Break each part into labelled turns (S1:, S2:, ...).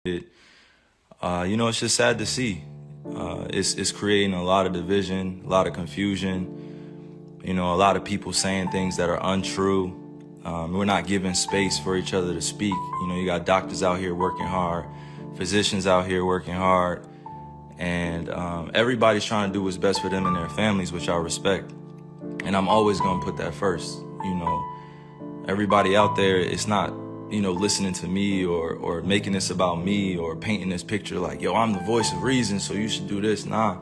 S1: It's just sad to see. It's creating a lot of division, a lot of confusion. A lot of people saying things that are untrue. We're not giving space for each other to speak. You got doctors out here working hard, physicians out here working hard, and everybody's trying to do what's best for them and their families, which I respect. And I'm always going to put that first. Everybody out there, it's not, listening to me or making this about me or painting this picture like, yo, I'm the voice of reason, so you should do this. Nah,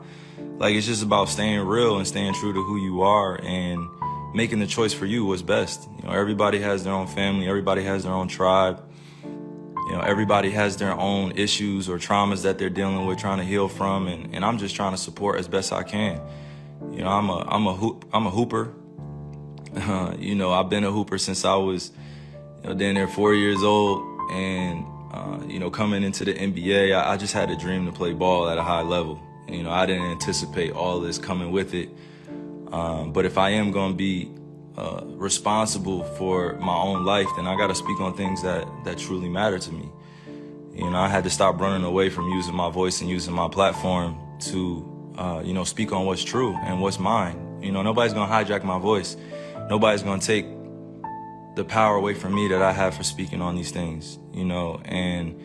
S1: it's just about staying real and staying true to who you are and making the choice for you what's best. Everybody has their own family. Everybody has their own tribe. Everybody has their own issues or traumas that they're dealing with, trying to heal from. And I'm just trying to support as best I can. I'm a hooper. I've been a hooper since I was, down there 4 years old. And, coming into the NBA, I just had a dream to play ball at a high level. I didn't anticipate all this coming with it. But if I am going to be responsible for my own life, then I got to speak on things that truly matter to me. I had to stop running away from using my voice and using my platform to, speak on what's true and what's mine. Nobody's going to hijack my voice. Nobody's going to take the power away from me that I have for speaking on these things, and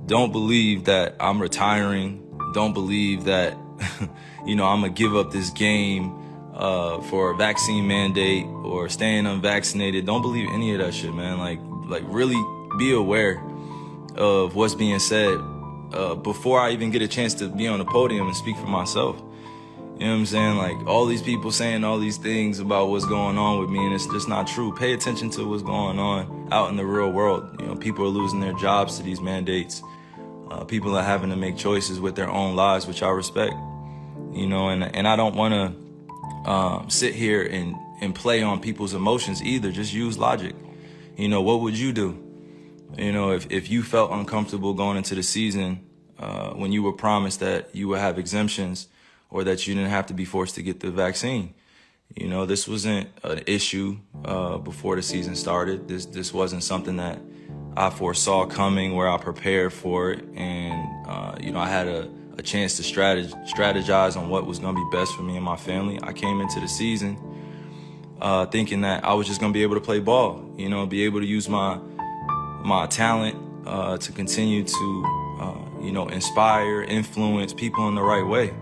S1: don't believe that I'm retiring. Don't believe that, I'm going to give up this game for a vaccine mandate or staying unvaccinated. Don't believe any of that shit, man. Like really be aware of what's being said before I even get a chance to be on the podium and speak for myself. You know what I'm saying? All these people saying all these things about what's going on with me, and it's just not true. Pay attention to what's going on out in the real world. People are losing their jobs to these mandates. People are having to make choices with their own lives, which I respect. And I don't want to sit here and play on people's emotions either. Just use logic. What would you do? If you felt uncomfortable going into the season when you were promised that you would have exemptions or that you didn't have to be forced to get the vaccine. This wasn't an issue before the season started. This wasn't something that I foresaw coming, where I prepared for it. And, I had a chance to strategize on what was going to be best for me and my family. I came into the season thinking that I was just going to be able to play ball, be able to use my talent to continue to, inspire, influence people in the right way.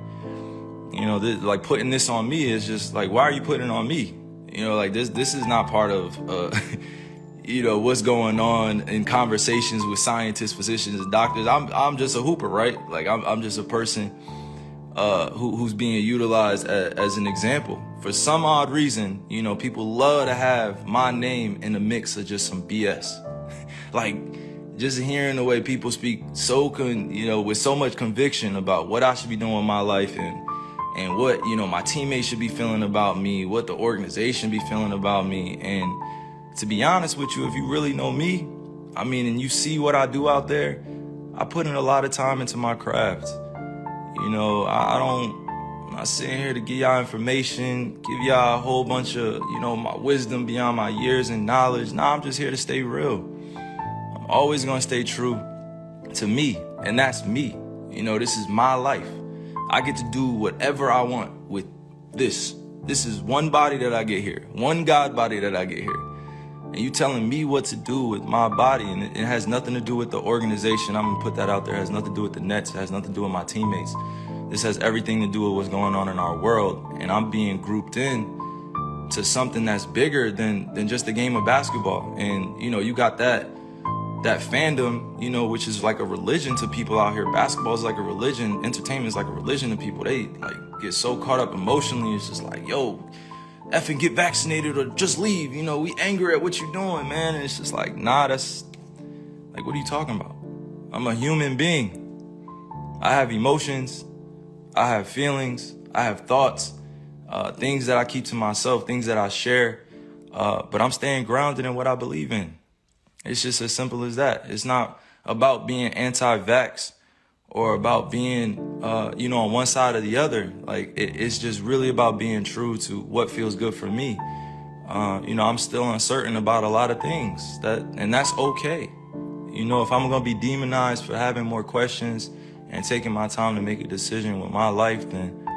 S1: Putting this on me is just why are you putting it on me? This is not part of, what's going on in conversations with scientists, physicians, and doctors. I'm just a hooper, right? I'm just a person who's being utilized as an example. For some odd reason, people love to have my name in the mix of just some BS. Just hearing the way people speak with so much conviction about what I should be doing in my life and what, my teammates should be feeling about me, what the organization be feeling about me. And to be honest with you, if you really know me, and you see what I do out there, I put in a lot of time into my craft. I'm not sitting here to give y'all information, give y'all a whole bunch of, my wisdom beyond my years and knowledge. Nah, I'm just here to stay real. I'm always going to stay true to me, and that's me. This is my life. I get to do whatever I want with this. This is one body that I get here, one God body that I get here. And you telling me what to do with my body, and it has nothing to do with the organization. I'm gonna put that out there. It has nothing to do with the Nets. It has nothing to do with my teammates. This has everything to do with what's going on in our world. And I'm being grouped in to something that's bigger than just the game of basketball. And, you got that fandom, which is like a religion to people out here. Basketball is like a religion. Entertainment is like a religion to people. They get so caught up emotionally. It's just yo, effing get vaccinated or just leave. We angry at what you're doing, man. And it's just nah, that's what are you talking about? I'm a human being. I have emotions. I have feelings. I have thoughts, things that I keep to myself, things that I share. But I'm staying grounded in what I believe in. It's just as simple as that. It's not about being anti-vax or about being, on one side or the other. It's just really about being true to what feels good for me. I'm still uncertain about a lot of things and that's okay. You know, if I'm gonna be demonized for having more questions and taking my time to make a decision with my life, then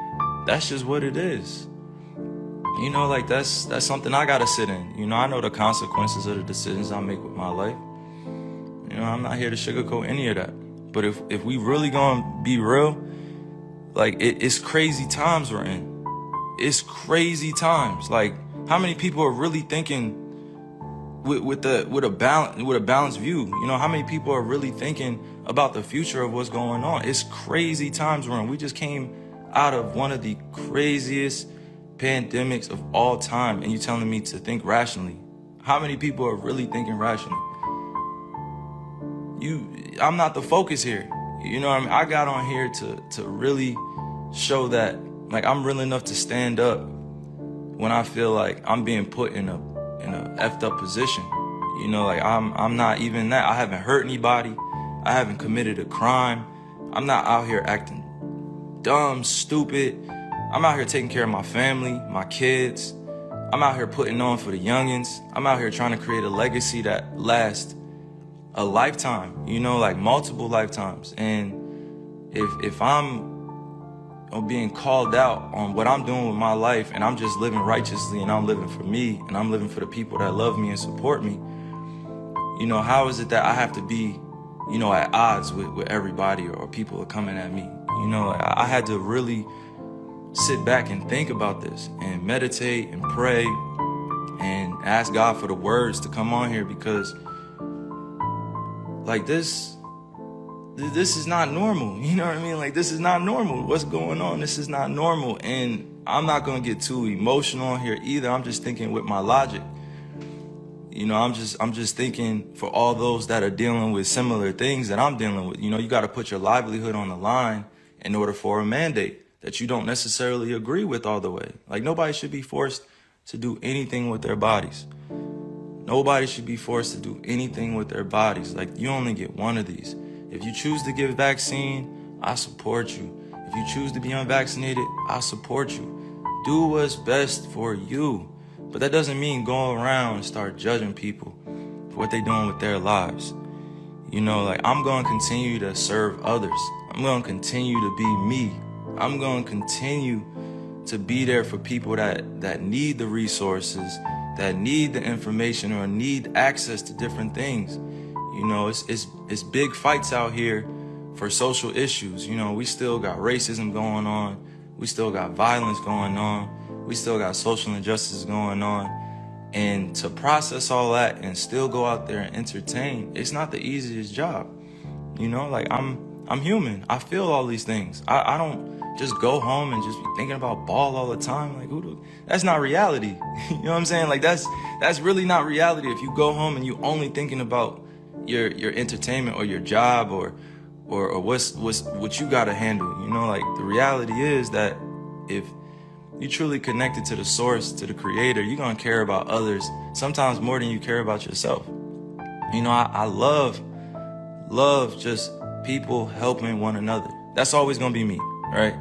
S1: that's just what it is. You know, like that's something I gotta sit in. You know, I know the consequences of the decisions I make with my life. You know, I'm not here to sugarcoat any of that. But if we really gonna be real, like it's crazy times we're in. It's crazy times. Like, how many people are really thinking with a balanced view? You know, how many people are really thinking about the future of what's going on? It's crazy times we're in. We just came out of one of the craziest pandemics of all time, and you telling me to think rationally. How many people are really thinking rationally? I'm not the focus here. You know what I mean? I got on here to really show that, like, I'm real enough to stand up when I feel like I'm being put in a effed up position. You know, like I'm not even that. I haven't hurt anybody. I haven't committed a crime. I'm not out here acting dumb, stupid. I'm out here taking care of my family, my kids. I'm out here putting on for the youngins. I'm out here trying to create a legacy that lasts a lifetime, you know, like multiple lifetimes. And if I'm being called out on what I'm doing with my life, and I'm just living righteously, and I'm living for me, and I'm living for the people that love me and support me, you know, how is it that I have to be, you know, at odds with everybody, or people are coming at me? You know, I had to really sit back and think about this and meditate and pray and ask God for the words to come on here, because like this is not normal. You know what I mean? Like, this is not normal. What's going on? This is not normal. And I'm not going to get too emotional here either. I'm just thinking with my logic. You know, I'm just thinking for all those that are dealing with similar things that I'm dealing with. You know, you got to put your livelihood on the line in order for a mandate that you don't necessarily agree with all the way. Like, nobody should be forced to do anything with their bodies. Nobody should be forced to do anything with their bodies. Like, you only get one of these. If you choose to get a vaccine, I support you. If you choose to be unvaccinated, I support you. Do what's best for you. But that doesn't mean go around and start judging people for what they're doing with their lives. You know, like, I'm going to continue to serve others. I'm going to continue to be me. I'm going to continue to be there for people that need the resources, that need the information, or need access to different things. You know, it's big fights out here for social issues. You know, we still got racism going on. We still got violence going on. We still got social injustice going on. And to process all that and still go out there and entertain, it's not the easiest job. You know, like, I'm human. I feel all these things. I don't just go home and just be thinking about ball all the time. Like, that's not reality. You know what I'm saying? Like, that's really not reality. If you go home and you only thinking about your entertainment or your job or what you gotta handle. You know, like, the reality is that if you truly connected to the source, to the creator, you're gonna care about others sometimes more than you care about yourself. You know, I love just people helping one another. That's always gonna be me, right?